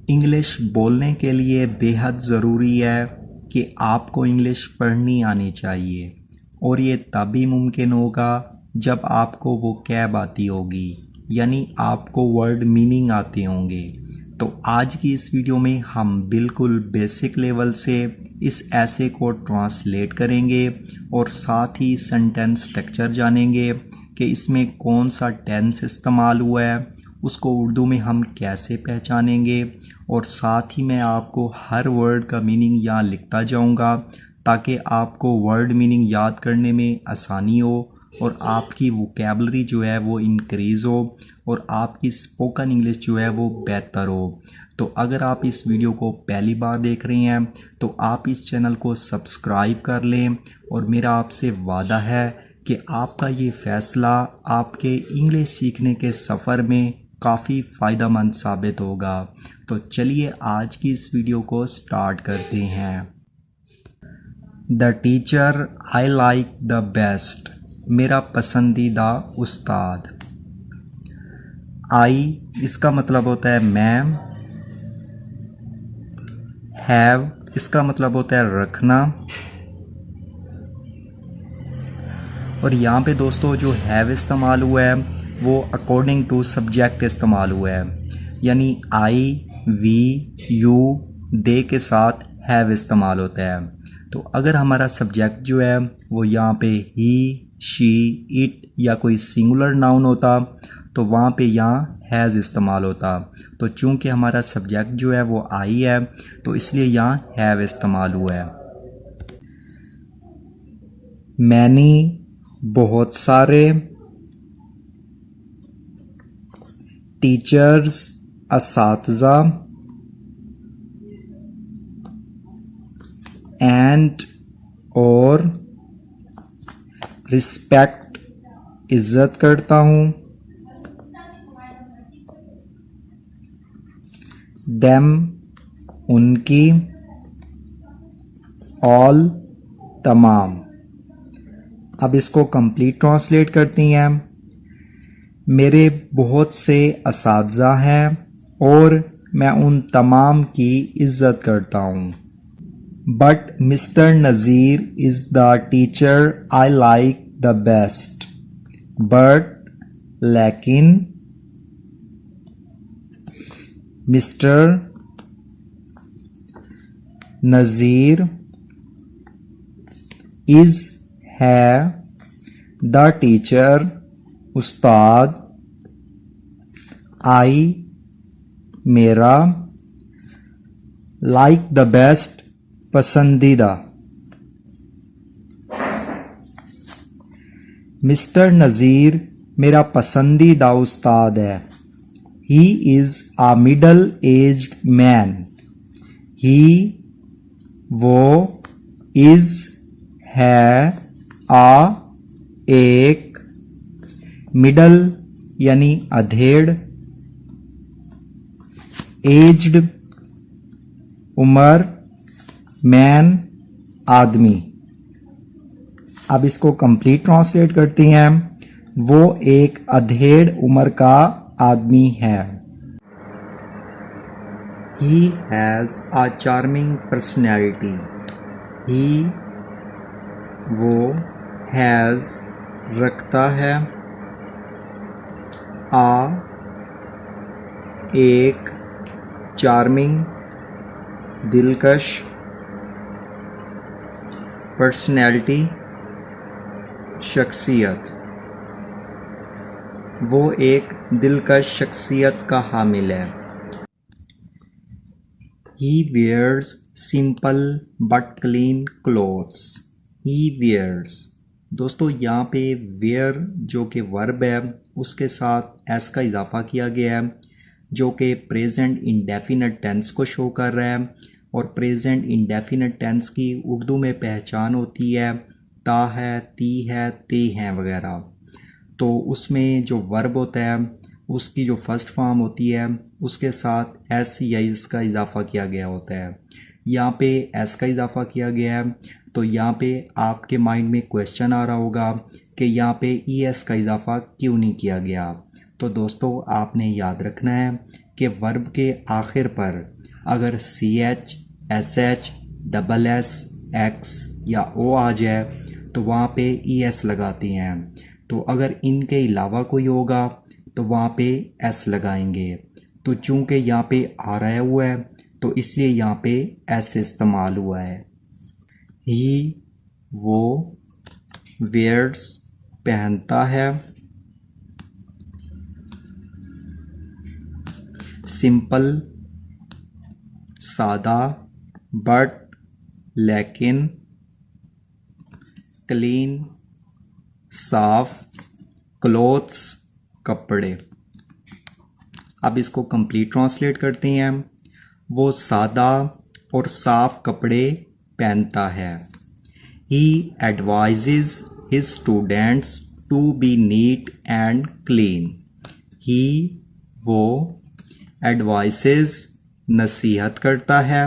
English बोलने के लिए बेहद ज़रूरी है कि आपको इंग्लिश पढ़नी आनी चाहिए और ये तभी मुमकिन होगा जब आपको वो कैब आती होगी, यानी आपको वर्ड मीनिंग आते होंगे। तो आज की इस वीडियो में हम बिल्कुल बेसिक लेवल से इस ऐसे को ट्रांसलेट करेंगे और साथ ही सेंटेंस स्ट्रक्चर जानेंगे कि इसमें कौन सा टेंस इस्तेमाल हुआ है, उसको उर्दू में हम कैसे पहचानेंगे, और साथ ही मैं आपको हर वर्ड का मीनिंग यहाँ लिखता जाऊँगा ताकि आपको वर्ड मीनिंग याद करने में आसानी हो और आपकी वोकैबलरी जो है वो इंक्रीज़ हो और आपकी स्पोकन इंग्लिश जो है वो बेहतर हो। तो अगर आप इस वीडियो को पहली बार देख रहे हैं तो आप इस चैनल को सब्सक्राइब कर लें और मेरा आपसे वादा है कि आपका ये फ़ैसला आपके इंग्लिश सीखने के सफ़र में काफ़ी फ़ायदेमंद साबित होगा। तो चलिए आज की इस वीडियो को स्टार्ट करते हैं। The teacher I like the best, मेरा पसंदीदा उस्ताद। आई इसका मतलब होता है मैं, हैव इसका मतलब होता है रखना, और यहाँ पे दोस्तों जो हैव इस्तेमाल हुआ है वो अकॉर्डिंग टू सब्जेक्ट इस्तेमाल हुआ है, यानी आई वी यू दे के साथ हैव इस्तेमाल होता है। तो अगर हमारा सब्जेक्ट जो है वो यहाँ पे ही शी इट या कोई सिंगुलर नाउन होता तो वहाँ पे यहाँ हैज़ इस्तेमाल होता। तो चूँकि हमारा सब्जेक्ट जो है वो आई है तो इसलिए यहाँ हैव इस्तेमाल हुआ है। मैनी बहुत सारे, टीचर्स असातिज़ा, एंड और रिस्पेक्ट इज़्ज़त करता हूँ, देम उनकी, ऑल तमाम। अब इसको कंप्लीट ट्रांसलेट करती हैं। मेरे बहुत से असातिज़ा हैं और मैं उन तमाम की इज़्ज़त करता हूँ। But mister Nazir is the teacher I like the best. But लेकिन मिस्टर नज़ीर इज़ है द टीचर उस्ताद, आई मेरा, लाइक द बेस्ट पसंदीदा। मिस्टर नज़ीर मेरा पसंदीदा उस्ताद है। He is a middle aged man. He वो, इज़ है, आ एक, मिडल यानी अधेड़, एज्ड उम्र, मैन आदमी। अब इसको कंप्लीट ट्रांसलेट करती हैं। वो एक अधेड़ उम्र का आदमी है। He has a charming personality. He वो has रखता है, आ एक, चार्मिंग दिलकश, पर्सनैलिटी शख्सियत, वो एक दिलकश शख्सियत का हामिल है। He wears simple but clean clothes. He wears दोस्तों यहाँ पे wear जो कि वर्ब है उसके साथ s का इजाफा किया गया है जो कि प्रेजेंट इंडेफिनिट टेंस को शो कर रहा है, और प्रेजेंट इंडेफिनिट टेंस की उर्दू में पहचान होती है ता है, ती है, ते हैं वगैरह। तो उसमें जो वर्ब होता है उसकी जो फर्स्ट फॉर्म होती है उसके साथ एस या एस का इजाफा किया गया होता है। यहाँ पे एस का इजाफा किया गया है तो यहाँ पे आपके माइंड में क्वेश्चन आ रहा होगा कि यहाँ पे ई एस का इजाफा क्यों नहीं किया गया। तो दोस्तों आपने याद रखना है कि वर्ब के आखिर पर अगर CH, SH, SS, X या O आ जाए तो वहाँ पे ES लगाती हैं। तो अगर इनके अलावा कोई होगा तो वहाँ पे S लगाएंगे। तो चूँकि यहाँ पे R आया हुआ है तो इसलिए यहाँ पे S इस्तेमाल हुआ है। ही वो वेयर्स पहनता है। सिंपल सादा, बट लेकिन, क्लीन साफ, क्लोथ्स कपड़े। अब इसको कंप्लीट ट्रांसलेट करते हैं। वो सादा और साफ कपड़े पहनता है। He advises his students to be neat and clean. He वो advises नसीहत करता है।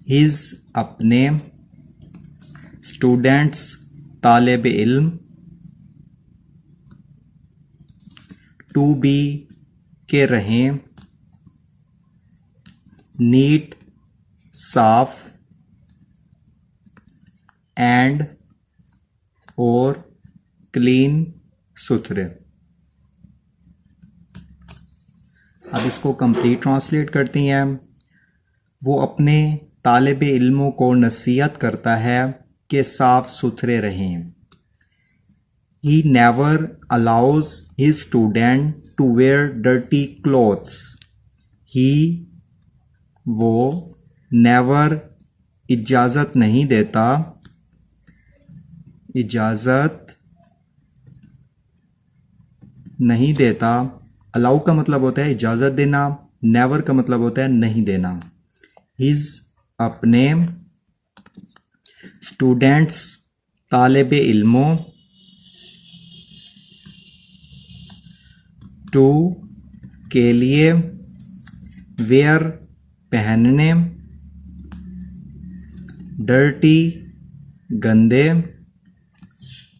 His अपने students तालिब इल्म to be के रहें नीट साफ एंड और क्लीन सुथरे। अब इसको कंप्लीट ट्रांसलेट करती हैं। वो अपने तालिब इल्मों को नसीहत करता है कि साफ सुथरे रहें। He never allows his student to wear dirty clothes. He वो never इजाज़त नहीं देता, इजाज़त नहीं देता। अलाउ का मतलब होता है इजाज़त देना, नेवर का मतलब होता है नहीं देना। His अपने स्टूडेंट्स तालिब इल्मों टू के लिए वेयर पहनने डर्टी गंदे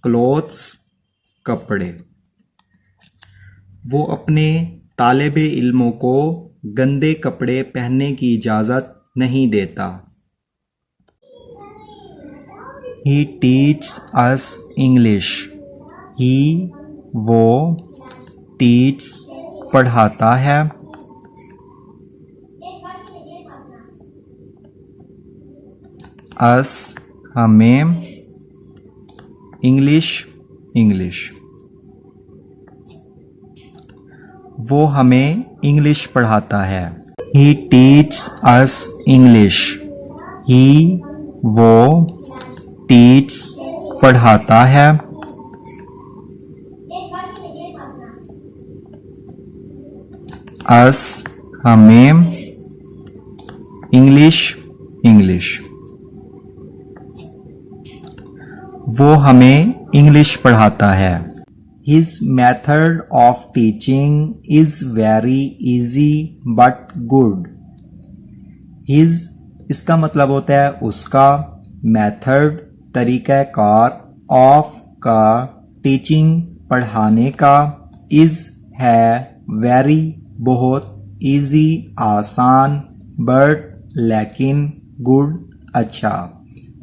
क्लोथ्स कपड़े। वो अपने तालिब इल्मों को गंदे कपड़े पहनने की इजाज़त नहीं देता। He teaches us English. He वो teaches पढ़ाता है। us हमें इंग्लिश वो हमें इंग्लिश पढ़ाता है। He teaches us English. He वो teaches पढ़ाता है। us हमें इंग्लिश वो हमें इंग्लिश पढ़ाता है। His method of teaching is very easy but good. His इसका मतलब होता है उसका, मेथड तरीक़ा कार, ऑफ का टीचिंग पढ़ाने का, इज़ है वेरी बहुत, इजी आसान, बट लेकिन, गुड अच्छा।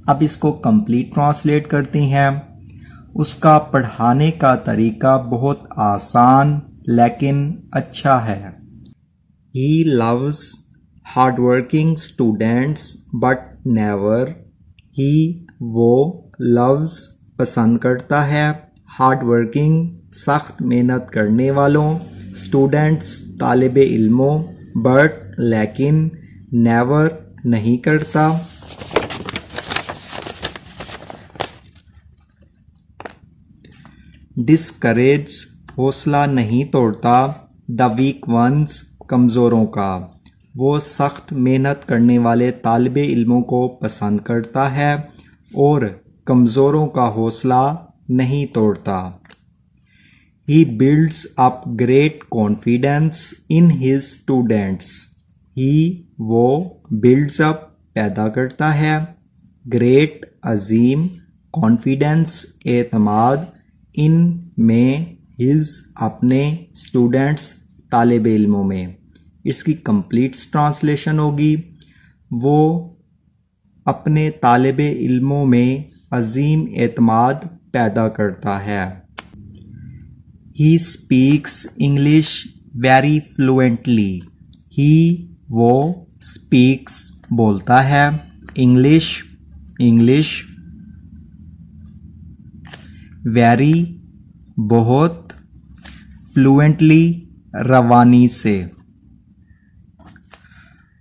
अब इसको कंप्लीट ट्रांसलेट करती हैं। उसका पढ़ाने का तरीका बहुत आसान लेकिन अच्छा है। He loves hardworking students but never. He वो loves पसंद करता है, हार्डवर्किंग सख्त मेहनत करने वालों, स्टूडेंट्स तालिब इल्मों, बट लेकिन, नेवर नहीं करता। डिस्करेज हौसला नहीं तोड़ता, द वीक वंस कमज़ोरों का। वो सख्त मेहनत करने वाले तालिब इल्मों को पसंद करता है और कमज़ोरों का हौसला नहीं तोड़ता। He builds up great confidence in his students. He वो builds up पैदा करता है, great अजीम, confidence एतमाद, in में हिज अपने स्टूडेंट्स तालिब इल्मों में। इसकी कंप्लीट ट्रांसलेशन होगी वो अपने तालिब इल्मों में अजीम एतमाद पैदा करता है। He speaks English very fluently. He वो स्पीक्स बोलता है इंग्लिश वेरी बहुत, फ्लुएंटली रवानी से,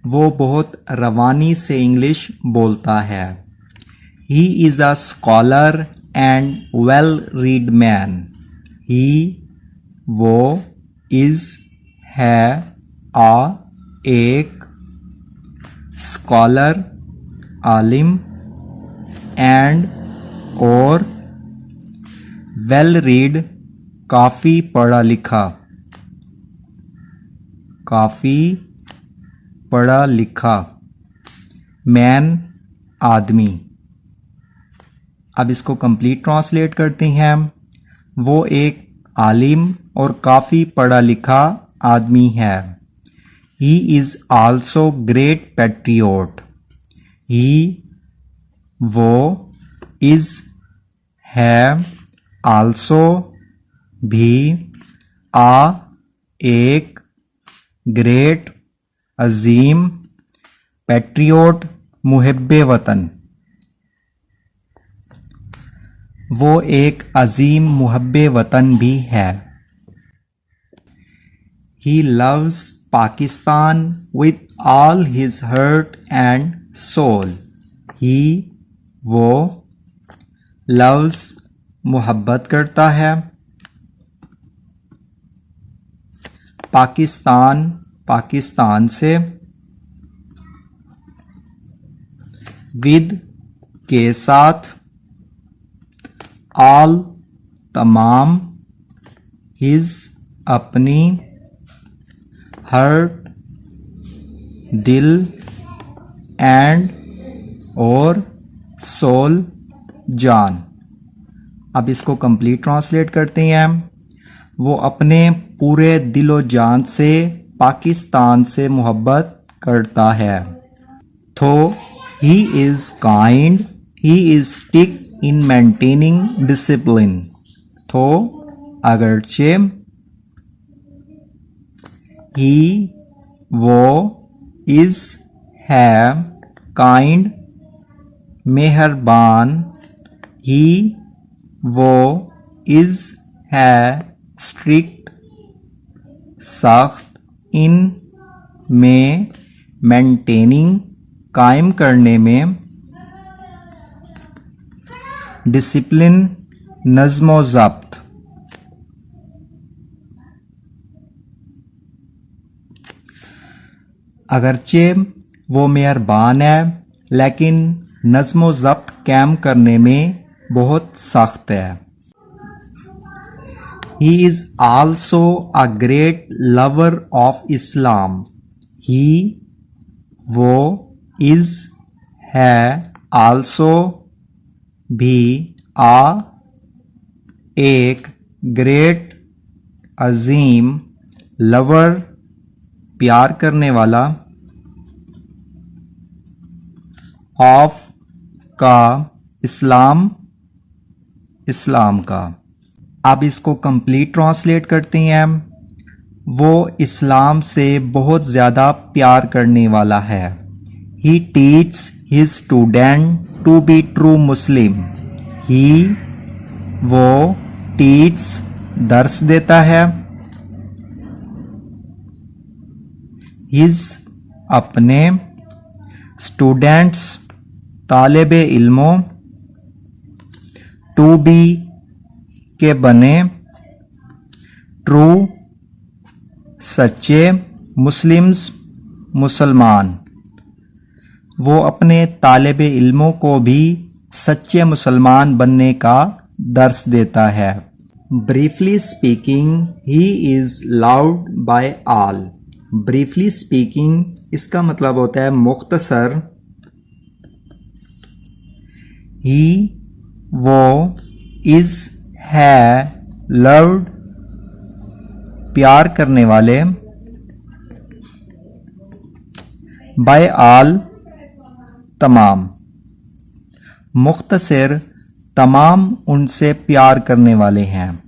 वो बहुत रवानी से इंग्लिश बोलता है। He is a scholar and well read man. He वो इज़ है एक स्कॉलर आलिम एंड और वेल रीड काफ़ी पढ़ा लिखा मैन आदमी। अब इसको कंप्लीट ट्रांसलेट करते हैं। वो एक आलिम और काफ़ी पढ़ा लिखा आदमी है। He is also great patriot. He वो इज़ है आल्सो भी एक ग्रेट अजीम पैट्रियोट मुहिब्बे वतन। वो एक अजीम मुहब्बे वतन भी है। He loves Pakistan with all his heart and soul. He वो loves मोहब्बत करता है पाकिस्तान से, with के साथ, all तमाम, his अपनी, हर्ट दिल, एंड और सोल जान। अब इसको कंप्लीट ट्रांसलेट करते हैं। वो अपने पूरे दिलो जान से पाकिस्तान से मोहब्बत करता है। तो he is kind, he is stick in maintaining discipline. तो अगरचे ही वो इज़ है काइंड मेहरबान, ही वो इज़ है स्ट्रिक्ट सख्त, इन में मेंटेनिंग कायम करने में, डिसिप्लिन नज़्म व ज़ब्त। अगरचे वो मेहरबान है लेकिन नज़्म व ज़ब्त कायम करने में बहुत सख्त है। He is also a great lover of Islam. He वो is है also भी एक great अजीम lover प्यार करने वाला of का इस्लाम का। अब इसको कंप्लीट ट्रांसलेट करते हैं। वो इस्लाम से बहुत ज़्यादा प्यार करने वाला है। He teach his student to be true Muslim. He वो टीच दर्स देता है, हिज अपने, स्टूडेंट्स तालिबे इल्मों, टू बी के बने, ट्रू सच्चे, मुस्लिम्स मुसलमान। वो अपने तालिबे इल्मों को भी सच्चे मुसलमान बनने का दर्स देता है। Briefly speaking he is loud by all. Briefly speaking इसका मतलब होता है मुख्तसर। ही वो इज़ है लव्ड प्यार करने वाले, बाय आल तमाम, मुख्तसर तमाम उनसे प्यार करने वाले हैं।